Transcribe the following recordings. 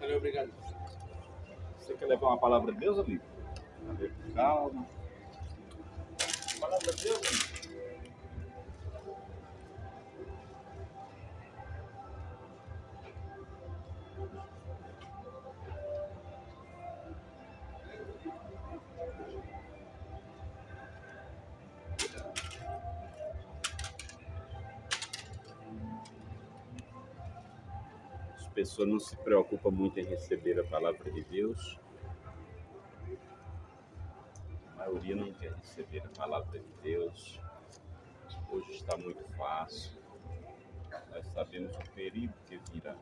Valeu, obrigado. Você quer levar uma palavra de Deus, amigo? Calma. Palavra de Deus, amigo. As pessoas não se preocupam muito em receber a palavra de Deus. A maioria não quer receber a palavra de Deus. Hoje está muito fácil. Nós sabemos o perigo que virá.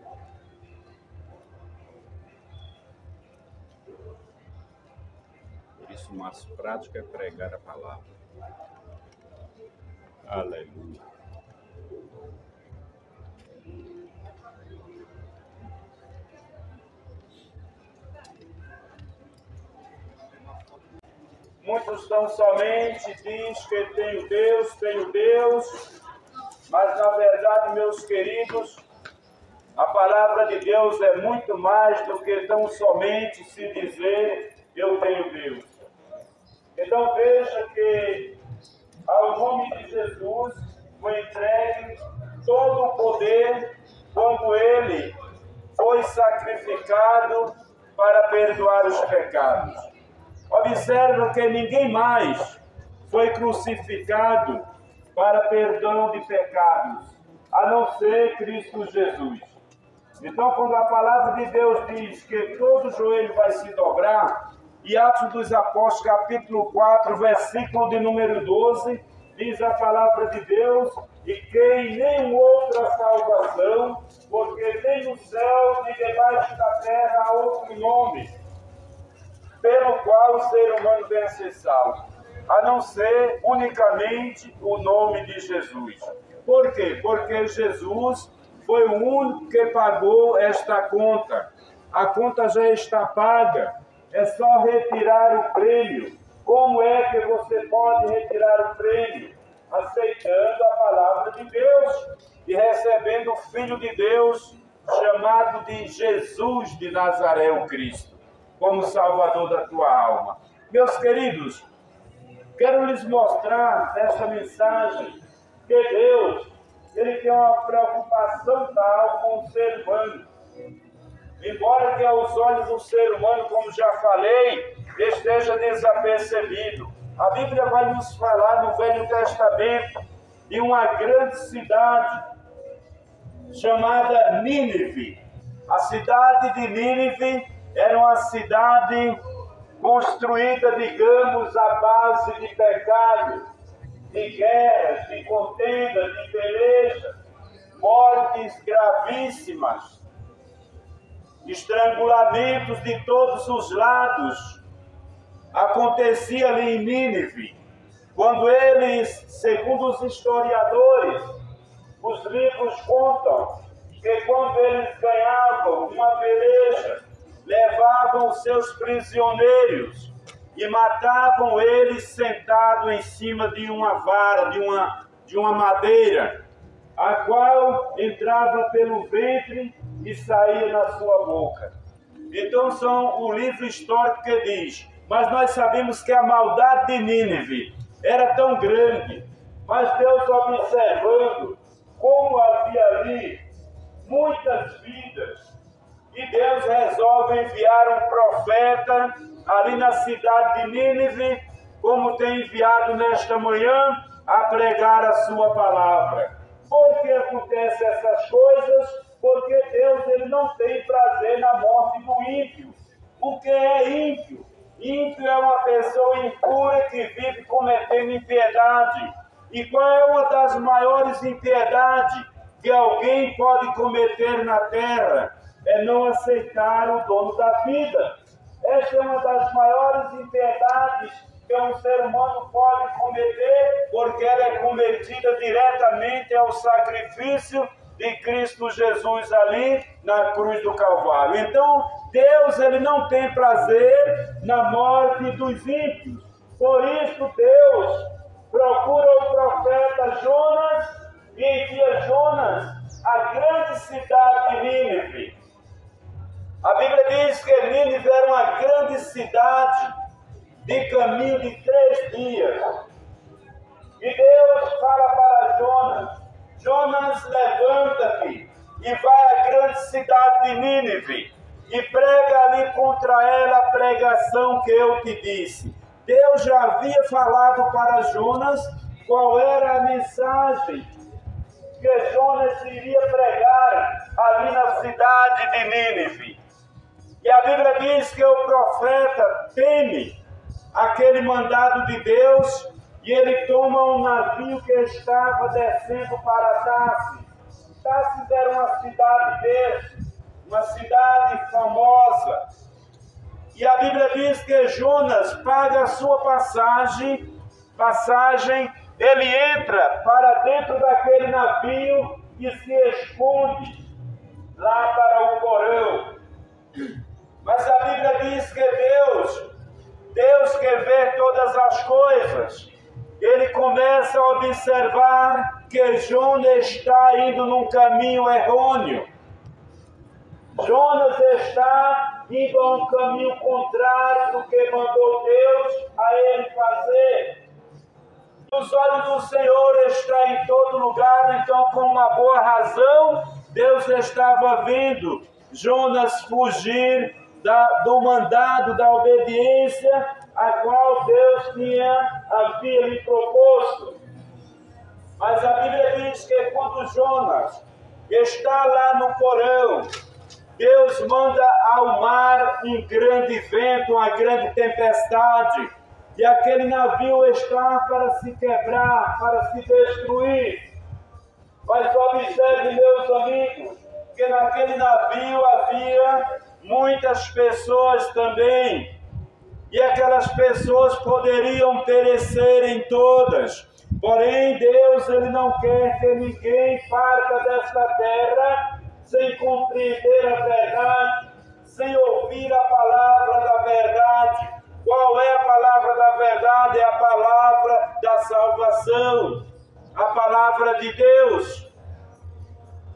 Por isso, o mais prático é pregar a palavra. Aleluia. Muitos tão somente diz que tenho Deus, mas na verdade, meus queridos, a palavra de Deus é muito mais do que tão somente se dizer eu tenho Deus. Então veja que ao nome de Jesus foi entregue todo o poder quando ele foi sacrificado para perdoar os pecados. Observa que ninguém mais foi crucificado para perdão de pecados, a não ser Cristo Jesus. Então, quando a palavra de Deus diz que todo joelho vai se dobrar, e Atos dos Apóstolos, capítulo 4, versículo de número 12, diz a palavra de Deus, e que em nenhuma outra salvação, porque nem no céu, nem debaixo da terra há outro nome pelo qual o ser humano venha ser salvo, a não ser unicamente o nome de Jesus. Por quê? Porque Jesus foi o único que pagou esta conta. A conta já está paga, é só retirar o prêmio. Como é que você pode retirar o prêmio? Aceitando a palavra de Deus e recebendo o Filho de Deus, chamado de Jesus de Nazaré, o Cristo, como Salvador da tua alma. Meus queridos, quero lhes mostrar nesta mensagem que Deus, ele tem uma preocupação tal com o ser humano. Embora que aos olhos do ser humano, como já falei, esteja desapercebido. A Bíblia vai nos falar no Velho Testamento de uma grande cidade chamada Nínive. A cidade de Nínive era uma cidade construída, digamos, à base de pecado, de guerras, de contendas, de pelejas, mortes gravíssimas, estrangulamentos de todos os lados. Acontecia ali em Nínive, quando eles, segundo os historiadores, os livros contam que quando eles ganhavam uma peleja, levavam os seus prisioneiros e matavam eles sentados em cima de uma vara, de uma madeira, a qual entrava pelo ventre e saía na sua boca. Então são o livro histórico que diz, mas nós sabemos que a maldade de Nínive era tão grande, mas Deus, observando como havia ali muitas vidas, e Deus resolve enviar um profeta ali na cidade de Nínive, como tem enviado nesta manhã, a pregar a sua palavra. Por que acontecem essas coisas? Porque Deus, ele não tem prazer na morte do ímpio. O que é ímpio? Ímpio é uma pessoa impura que vive cometendo impiedade. E qual é uma das maiores impiedades que alguém pode cometer na terra? é não aceitar o dono da vida. Esta é uma das maiores impiedades que um ser humano pode cometer, porque ela é cometida diretamente ao sacrifício de Cristo Jesus ali na cruz do Calvário. Então, Deus ele não tem prazer na morte dos ímpios. Por isso, Deus procura o profeta Jonas e envia Jonas à grande cidade de Nínive. A Bíblia diz que Nínive era uma grande cidade de caminho de 3 dias. E Deus fala para Jonas: Jonas, levanta-te e vai à grande cidade de Nínive e prega ali contra ela a pregação que eu te disse. Deus já havia falado para Jonas qual era a mensagem que Jonas iria pregar ali na cidade de Nínive. E a Bíblia diz que o profeta teme aquele mandado de Deus e ele toma um navio que estava descendo para Tarsis. Tarsis era uma cidade dele, uma cidade famosa. E a Bíblia diz que Jonas paga a sua passagem, ele entra para dentro daquele navio e se esconde lá para o porão. Mas a Bíblia diz que Deus quer ver todas as coisas. Ele começa a observar que Jonas está indo num caminho errôneo. Jonas está indo a um caminho contrário do que mandou Deus a ele fazer. Os olhos do Senhor estão em todo lugar, então com uma boa razão, Deus estava vendo Jonas fugir do mandado, da obediência a qual Deus havia lhe proposto. Mas a Bíblia diz que quando Jonas está lá no porão, Deus manda ao mar um grande vento, uma grande tempestade, e aquele navio está para se quebrar, para se destruir. Mas observe, meus amigos, que naquele navio havia muitas pessoas também, e aquelas pessoas poderiam perecer em todas. Porém, Deus ele não quer que ninguém parta desta terra sem compreender a verdade, sem ouvir a palavra da verdade. Qual é a palavra da verdade? É a palavra da salvação, a palavra de Deus.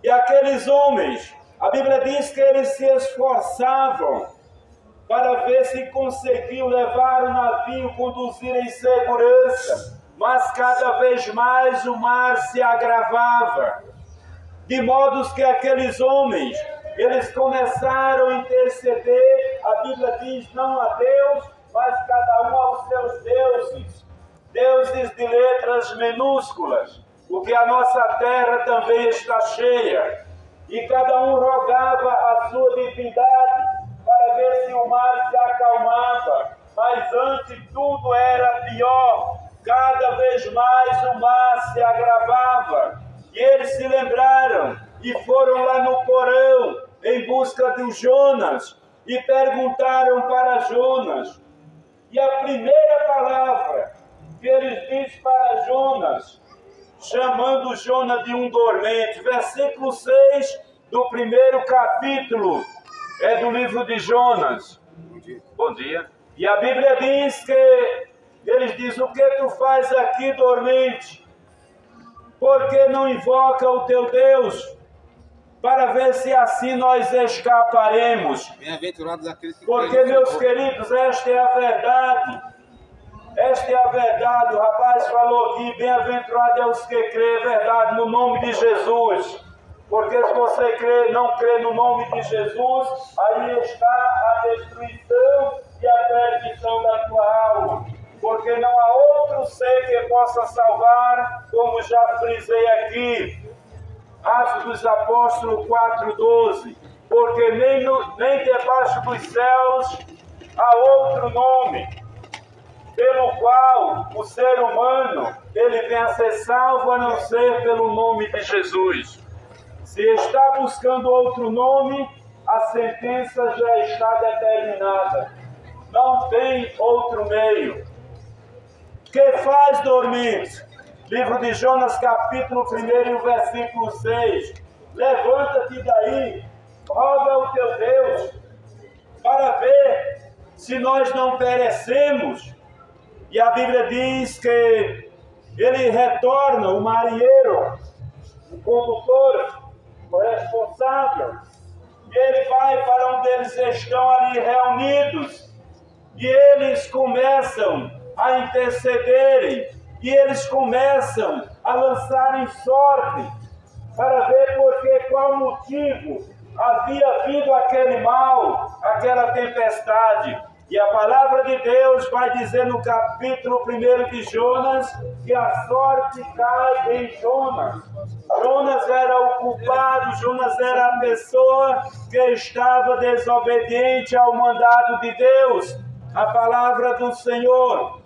E aqueles homens, a Bíblia diz que eles se esforçavam para ver se conseguiam levar o navio, conduzir em segurança, mas cada vez mais o mar se agravava, de modo que aqueles homens, eles começaram a interceder, a Bíblia diz, não a Deus, mas cada um aos seus deuses, deuses de letras minúsculas, porque a nossa terra também está cheia, e cada um rogava a sua divindade para ver se o mar se acalmava, mas antes tudo era pior, cada vez mais o mar se agravava, e eles se lembraram e foram lá no porão em busca de Jonas e perguntaram para Jonas, e a primeira palavra que eles dizem para Jonas, chamando Jonas de um dormente, versículo 6 do primeiro capítulo, é do livro de Jonas. Bom dia. E a Bíblia diz que, eles dizem, o que tu faz aqui dormente? Por que não invoca o teu Deus? Para ver se assim nós escaparemos. Bem-aventurados aqueles que porque, meus queridos, esta é a verdade. Esta é a verdade. O rapaz falou aqui, bem-aventurado é os que crêem, é verdade, no nome de Jesus. Porque se você não crê no nome de Jesus, aí está a destruição e a perdição da tua alma. Porque não há outro ser que possa salvar, como já frisei aqui. Atos dos Apóstolos 4:12. Porque nem debaixo dos céus há outro nome pelo qual o ser humano ele vem a ser salvo, a não ser pelo nome de Jesus. Se está buscando outro nome, a sentença já está determinada. Não tem outro meio. Que faz dormir? Livro de Jonas, capítulo 1 e o versículo 6. Levanta-te daí, roga ao teu Deus, para ver se nós não perecemos. E a Bíblia diz que ele retorna, o marinheiro, o condutor, o responsável, e ele vai para onde eles estão ali reunidos, e eles começam a intercederem, e eles começam a lançarem sorte, para ver qual motivo havia havido aquele mal, aquela tempestade. E a palavra de Deus vai dizer no capítulo 1 de Jonas que a sorte cai em Jonas. Jonas era o culpado, Jonas era a pessoa que estava desobediente ao mandado de Deus, a palavra do Senhor.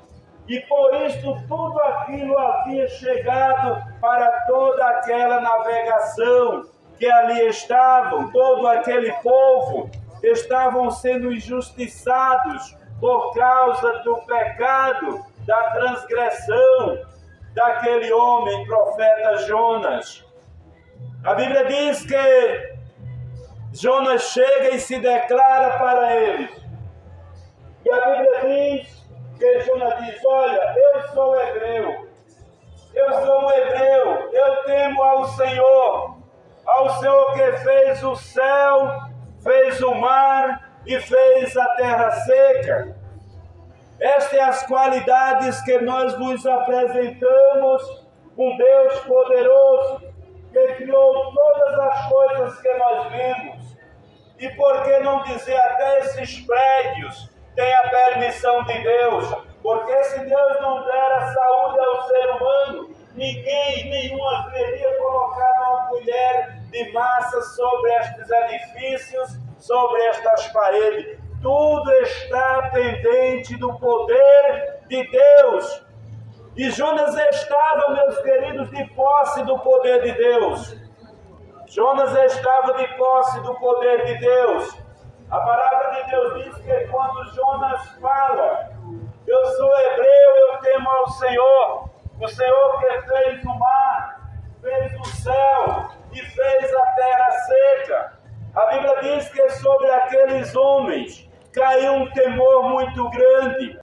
E por isso tudo aquilo havia chegado para toda aquela navegação que ali estavam, todo aquele povo estavam sendo injustiçados por causa do pecado, da transgressão daquele homem, profeta Jonas. A Bíblia diz que Jonas chega e se declara para eles. E a Bíblia diz que Jonas diz: olha, eu sou hebreu, eu temo ao Senhor que fez o céu, fez o mar e fez a terra seca. Estas são as qualidades que nós vos apresentamos, um Deus poderoso, que criou todas as coisas que nós vemos. E por que não dizer até esses prédios têm a permissão de Deus? Porque se Deus não der a saúde ao ser humano, nenhum haveria colocado uma colher de massa sobre estes edifícios, sobre estas paredes. Tudo está pendente do poder de Deus. E Jonas estava, meus queridos, de posse do poder de Deus. Jonas estava de posse do poder de Deus. A palavra de Deus diz que quando Jonas fala: eu sou hebreu, eu temo ao Senhor, o Senhor que fez o mar, fez o céu e fez a terra seca. A Bíblia diz que sobre aqueles homens caiu um temor muito grande.